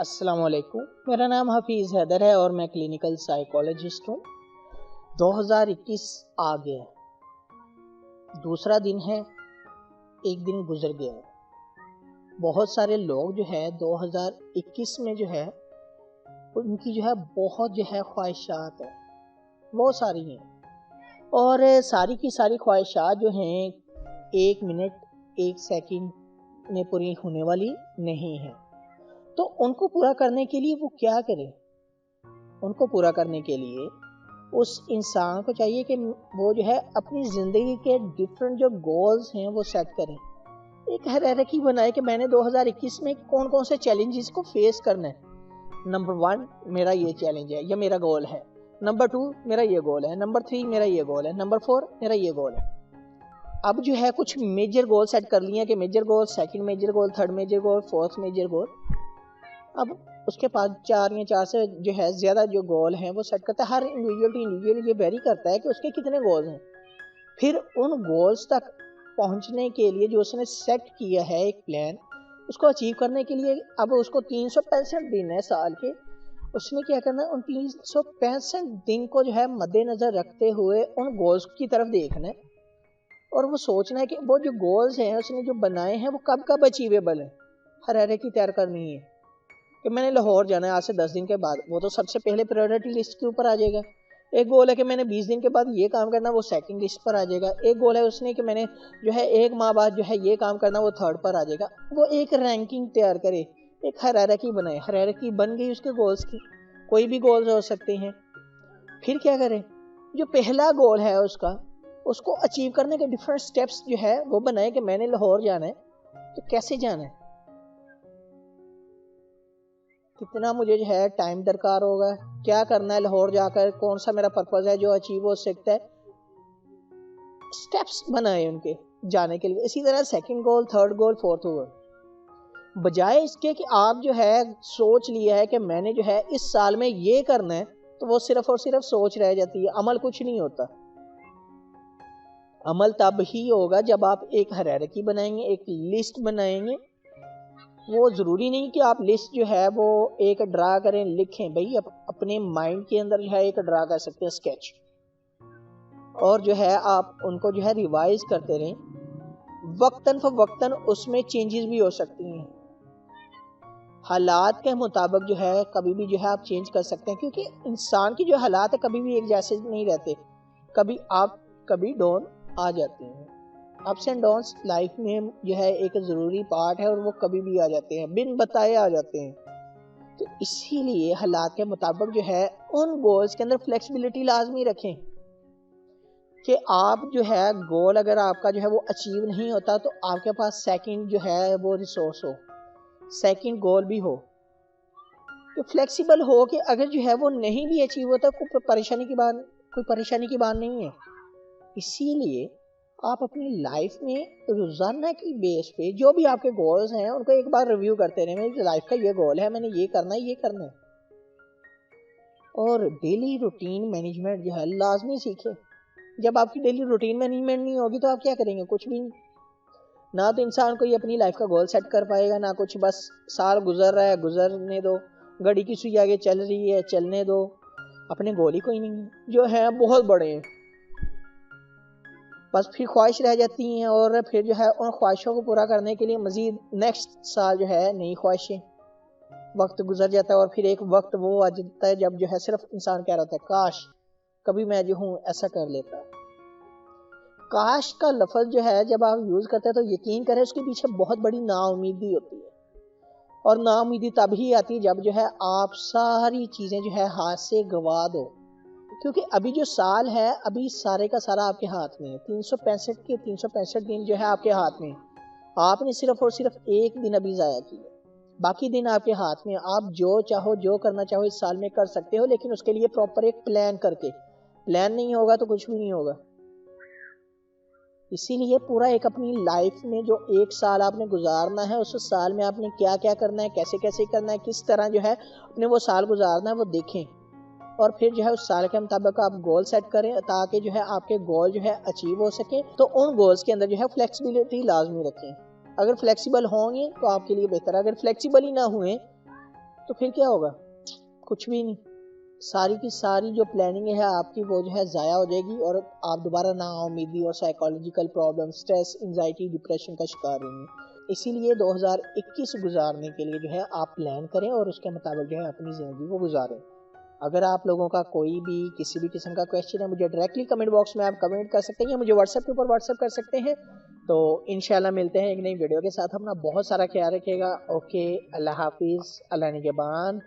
अस्सलाम वालेकुम। मेरा नाम हफीज़ हैदर है और मैं क्लिनिकल साइकोलॉजिस्ट हूँ। 2021 आ गया, दूसरा दिन है, एक दिन गुजर गया है। बहुत सारे लोग जो है 2021 में जो है उनकी जो है बहुत जो है ख्वाहिशात है, बहुत सारी हैं और सारी की सारी ख्वाहिशात जो हैं 1 मिनट 1 सेकंड में पूरी होने वाली नहीं है। तो उनको पूरा करने के लिए वो क्या करे? उनको पूरा करने के लिए उस इंसान को चाहिए कि वो जो है अपनी ज़िंदगी के डिफरेंट जो गोल्स हैं वो सेट करें। एक हायरार्की बनाए कि मैंने 2021 में कौन कौन से चैलेंजेस को फेस करना है। नंबर 1 मेरा ये चैलेंज है या मेरा गोल है। नंबर 2 मेरा ये गोल है। नंबर 3 मेरा ये गोल है। नंबर 4 मेरा ये गोल है। अब जो है कुछ मेजर गोल सेट कर लिए कि major goal, second major goal, third major goal, fourth major goal. अब उसके पास 4 से जो है ज़्यादा जो गोल हैं वो सेट करता है। हर इंडिविजुअल ये वेरी करता है कि उसके कितने गोल्स हैं। फिर उन गोल्स तक पहुंचने के लिए जो उसने सेट किया है एक प्लान, उसको अचीव करने के लिए अब उसको 365 दिन है साल के। उसने क्या करना है, उन 365 दिन को जो है मद्देनज़र रखते हुए उन गोल्स की तरफ देखना है और वो सोचना है कि वो जो गोल्स हैं उसने जो बनाए हैं वो कब कब अचीवेबल है। हायरार्की तैयार करनी है कि मैंने लाहौर जाना है आज से 10 दिन के बाद, वो तो सबसे पहले प्रायोरिटी लिस्ट के ऊपर आ जाएगा। एक गोल है कि मैंने 20 दिन के बाद ये काम करना, वो सेकंड लिस्ट पर आ जाएगा। एक गोल है उसने कि मैंने जो है 1 माह बाद जो है ये काम करना, वो थर्ड पर आ जाएगा। वो एक रैंकिंग तैयार करे, एक हायरार्की बनाए। हायरार्की बन गई उसके गोल्स की, कोई भी गोल्स हो सकते हैं। फिर क्या करे, जो पहला गोल है उसको अचीव करने के डिफरेंट स्टेप्स जो है वो बनाए कि मैंने लाहौर जाना है तो कैसे जाना है, कितना मुझे जो है टाइम दरकार होगा, क्या करना है लाहौर जाकर, कौन सा मेरा पर्पज़ है जो अचीव हो सकता है। स्टेप्स बनाए उनके जाने के लिए। इसी तरह second goal, third goal, fourth goal, बजाय इसके कि आप जो है सोच लिया है कि मैंने जो है इस साल में ये करना है, तो वो सिर्फ और सिर्फ सोच रह जाती है, अमल कुछ नहीं होता। अमल तब ही होगा जब आप एक हायरार्की बनाएंगे, एक लिस्ट बनाएंगे। वो ज़रूरी नहीं कि आप लिस्ट जो है वो एक ड्रा करें, लिखें। भाई अपने माइंड के अंदर जो है एक ड्रा कर सकते हैं स्केच, और जो है आप उनको जो है रिवाइज करते रहें। वक्तन फवक्तन उसमें चेंजेस भी हो सकती हैं, हालात के मुताबिक जो है कभी भी जो है आप चेंज कर सकते हैं, क्योंकि इंसान की जो हालात है कभी भी एक जैसे नहीं रहते। कभी आप कभी डाउन आ जाते हैं। अप्स एंड डाउन्स लाइफ में जो है एक ज़रूरी पार्ट है और वो कभी भी आ जाते हैं, बिन बताए आ जाते हैं। तो इसीलिए हालात के मुताबिक जो है उन गोल्स के अंदर फ्लेक्सिबिलिटी लाजमी रखें कि आप जो है गोल अगर आपका जो है वो अचीव नहीं होता तो आपके पास सेकंड जो है वो रिसोर्स हो, सेकंड गोल भी हो, तो फ्लेक्सिबल हो कि अगर जो है वो नहीं भी अचीव होता कोई परेशानी की बात नहीं है। इसीलिए आप अपनी लाइफ में रोज़ाना की बेस पे जो भी आपके गोल्स हैं उनको एक बार रिव्यू करते रहें। मेरी लाइफ का ये गोल है, मैंने ये करना है, ये करना है। और डेली रूटीन मैनेजमेंट जो है लाजमी सीखें। जब आपकी डेली रूटीन मैनेजमेंट नहीं होगी तो आप क्या करेंगे? कुछ भी नहीं। ना तो इंसान कोई अपनी लाइफ का गोल सेट कर पाएगा, ना कुछ। बस साल गुजर रहा है, गुजरने दो। घड़ी की सुई आगे चल रही है, चलने दो। अपने गोल ही कोई नहीं है, जो है बहुत बड़े हैं। बस फिर ख्वाहिश रह जाती हैं और फिर जो है उन ख्वाहिशों को पूरा करने के लिए मज़ीद नेक्स्ट साल जो है नई ख्वाहिशें। वक्त गुजर जाता है और फिर एक वक्त वो आ जाता है जब जो है सिर्फ इंसान कह रहा था काश कभी मैं जो हूँ ऐसा कर लेता। काश का लफ्ज़ जो है जब आप यूज़ करते हैं तो यकीन करें उसके पीछे बहुत बड़ी नाउमीदी होती है, और नाउमीदी तभी आती है जब जो है आप सारी चीज़ें जो है हाथ से गंवा दो। क्योंकि अभी जो साल है अभी सारे का सारा आपके हाथ में है। 365 के 365 दिन जो है आपके हाथ में। आपने सिर्फ और सिर्फ एक दिन अभी ज़ाया किया, बाकी दिन आपके हाथ में। आप जो चाहो, जो करना चाहो इस साल में कर सकते हो, लेकिन उसके लिए प्रॉपर एक प्लान करके। प्लान नहीं होगा तो कुछ भी नहीं होगा। इसीलिए पूरा एक अपनी लाइफ में जो एक साल आपने गुजारना है, उस साल में आपने क्या क्या करना है, कैसे कैसे करना है, किस तरह जो है अपने वो साल गुजारना है, वो देखें। और फिर जो है उस साल के मुताबिक आप गोल सेट करें ताकि जो है आपके गोल जो है अचीव हो सके। तो उन गोल्स के अंदर जो है फ्लेक्सिबिलिटी लाजमी रखें। अगर फ्लेक्सिबल होंगे तो आपके लिए बेहतर है, अगर फ्लेक्सिबल ही ना हुए तो फिर क्या होगा? कुछ भी नहीं। सारी की सारी जो प्लानिंग है आपकी वो जो है ज़ाया हो जाएगी और आप दोबारा नाउम्मीदी और psychological problem, stress, anxiety, depression का शिकार होंगे। इसीलिए 2021 गुजारने के लिए जो है आप प्लान करें और उसके मुताबिक जो है अपनी ज़िंदगी को गुजारें। अगर आप लोगों का कोई भी किसी भी किस्म का क्वेश्चन है, मुझे डायरेक्टली कमेंट बॉक्स में आप कमेंट कर सकते हैं या मुझे व्हाट्सएप के ऊपर व्हाट्सएप कर सकते हैं। तो इंशाल्लाह मिलते हैं एक नई वीडियो के साथ। अपना बहुत सारा ख्याल रखिएगा। ओके, अल्लाह हाफिज़, अल्लाह निगहबान।